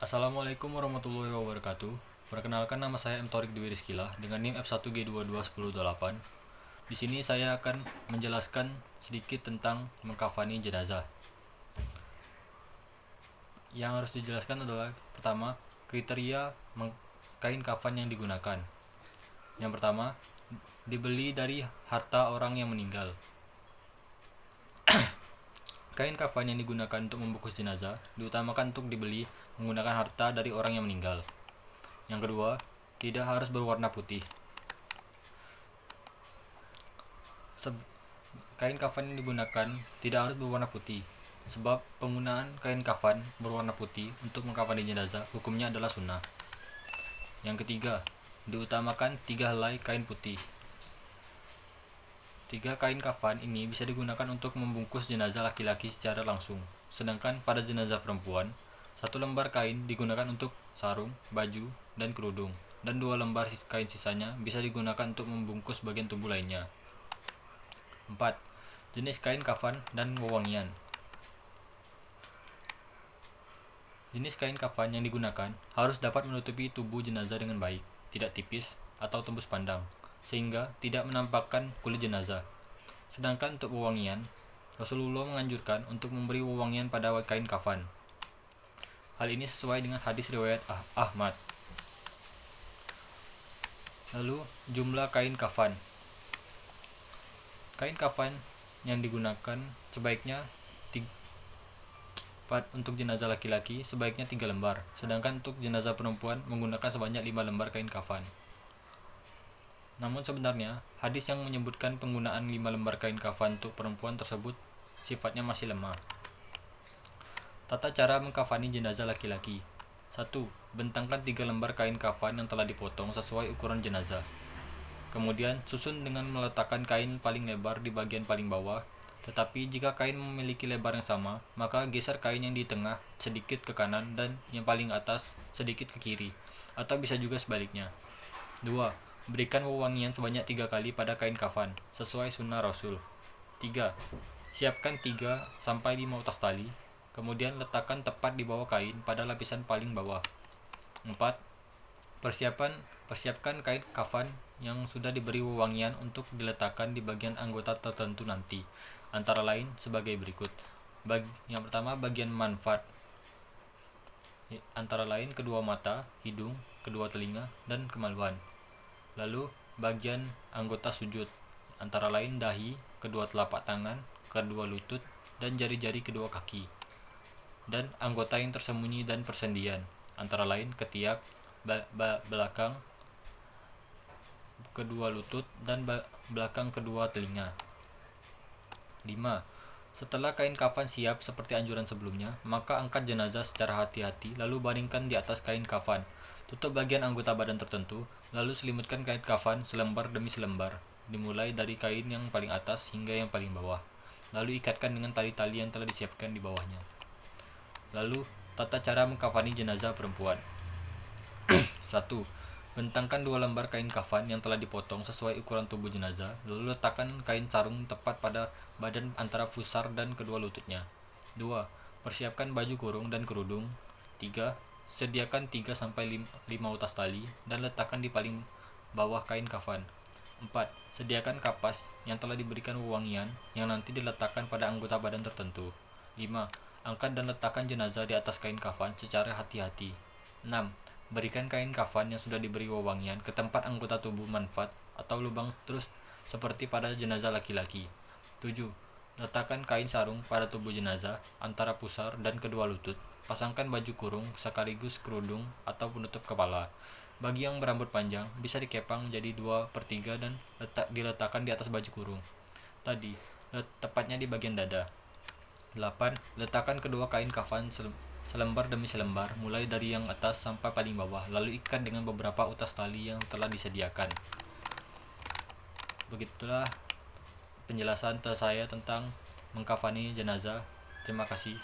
Assalamualaikum warahmatullahi wabarakatuh. Perkenalkan, nama saya M. Thorik Dwi Rizkylah dengan NIM F1G221028. Di sini saya akan menjelaskan sedikit tentang mengkafani jenazah. Yang harus dijelaskan adalah pertama, kriteria kain kafan yang digunakan. Yang pertama, dibeli dari harta orang yang meninggal. Kain kafan yang digunakan untuk membungkus jenazah diutamakan untuk dibeli menggunakan harta dari orang yang meninggal. Yang kedua, tidak harus berwarna putih. Kain kafan yang digunakan tidak harus berwarna putih, sebab penggunaan kain kafan berwarna putih untuk mengkafani jenazah hukumnya adalah sunnah. Yang ketiga, diutamakan 3 helai kain putih. 3 kain kafan ini bisa digunakan untuk membungkus jenazah laki-laki secara langsung, sedangkan pada jenazah perempuan, 1 lembar kain digunakan untuk sarung, baju, dan kerudung, dan 2 lembar kain sisanya bisa digunakan untuk membungkus bagian tubuh lainnya. 4. Jenis kain kafan dan wewangian. Jenis kain kafan yang digunakan harus dapat menutupi tubuh jenazah dengan baik, tidak tipis atau tembus pandang, sehingga tidak menampakkan kulit jenazah. Sedangkan untuk wewangian, Rasulullah menganjurkan untuk memberi wewangian pada kain kafan. Hal ini sesuai dengan hadis riwayat Ahmad. Lalu, jumlah kain kafan. Kain kafan yang digunakan sebaiknya untuk jenazah laki-laki sebaiknya 3 lembar, sedangkan untuk jenazah perempuan menggunakan sebanyak 5 lembar kain kafan. Namun sebenarnya, hadis yang menyebutkan penggunaan 5 lembar kain kafan untuk perempuan tersebut sifatnya masih lemah. Tata cara mengkafani jenazah laki-laki. 1. Bentangkan 3 lembar kain kafan yang telah dipotong sesuai ukuran jenazah. Kemudian susun dengan meletakkan kain paling lebar di bagian paling bawah. Tetapi jika kain memiliki lebar yang sama, maka geser kain yang di tengah sedikit ke kanan dan yang paling atas sedikit ke kiri, atau bisa juga sebaliknya. 2. Berikan wewangian sebanyak 3 kali pada kain kafan, sesuai sunnah Rasul. 3. Siapkan 3-5 utas tali, kemudian letakkan tepat di bawah kain pada lapisan paling bawah. 4. Persiapkan kain kafan yang sudah diberi wewangian untuk diletakkan di bagian anggota tertentu nanti, antara lain sebagai berikut. Yang pertama, bagian manfaat, antara lain kedua mata, hidung, kedua telinga, dan kemaluan. Lalu, bagian anggota sujud, antara lain dahi, kedua telapak tangan, kedua lutut, dan jari-jari kedua kaki. Dan anggota yang tersembunyi dan persendian, antara lain ketiak, belakang kedua lutut, dan belakang kedua telinga. 5. Setelah kain kafan siap seperti anjuran sebelumnya, maka angkat jenazah secara hati-hati lalu baringkan di atas kain kafan. Tutup bagian anggota badan tertentu, lalu selimutkan kain kafan selembar demi selembar, dimulai dari kain yang paling atas hingga yang paling bawah. Lalu ikatkan dengan tali-tali yang telah disiapkan di bawahnya. Lalu, tata cara mengkafani jenazah perempuan. 1. Bentangkan 2 lembar kain kafan yang telah dipotong sesuai ukuran tubuh jenazah, lalu letakkan kain sarung tepat pada badan antara pusar dan kedua lututnya. 2. Persiapkan baju kurung dan kerudung. 3. Sediakan 3-5 utas tali dan letakkan di paling bawah kain kafan. 4. Sediakan kapas yang telah diberikan wewangian yang nanti diletakkan pada anggota badan tertentu. 5. Angkat dan letakkan jenazah di atas kain kafan secara hati-hati. 6. Berikan kain kafan yang sudah diberi wewangian ke tempat anggota tubuh manfaat atau lubang terus seperti pada jenazah laki-laki. 7. Letakkan kain sarung pada tubuh jenazah antara pusar dan kedua lutut. Pasangkan baju kurung sekaligus kerudung atau penutup kepala. Bagi yang berambut panjang, bisa dikepang jadi 2/3 dan diletakkan di atas baju kurung tadi, tepatnya di bagian dada. 8. Letakkan kedua kain kafan selembar demi selembar, mulai dari yang atas sampai paling bawah, lalu ikat dengan beberapa utas tali yang telah disediakan. Begitulah penjelasan saya tentang mengkafani jenazah. Terima kasih.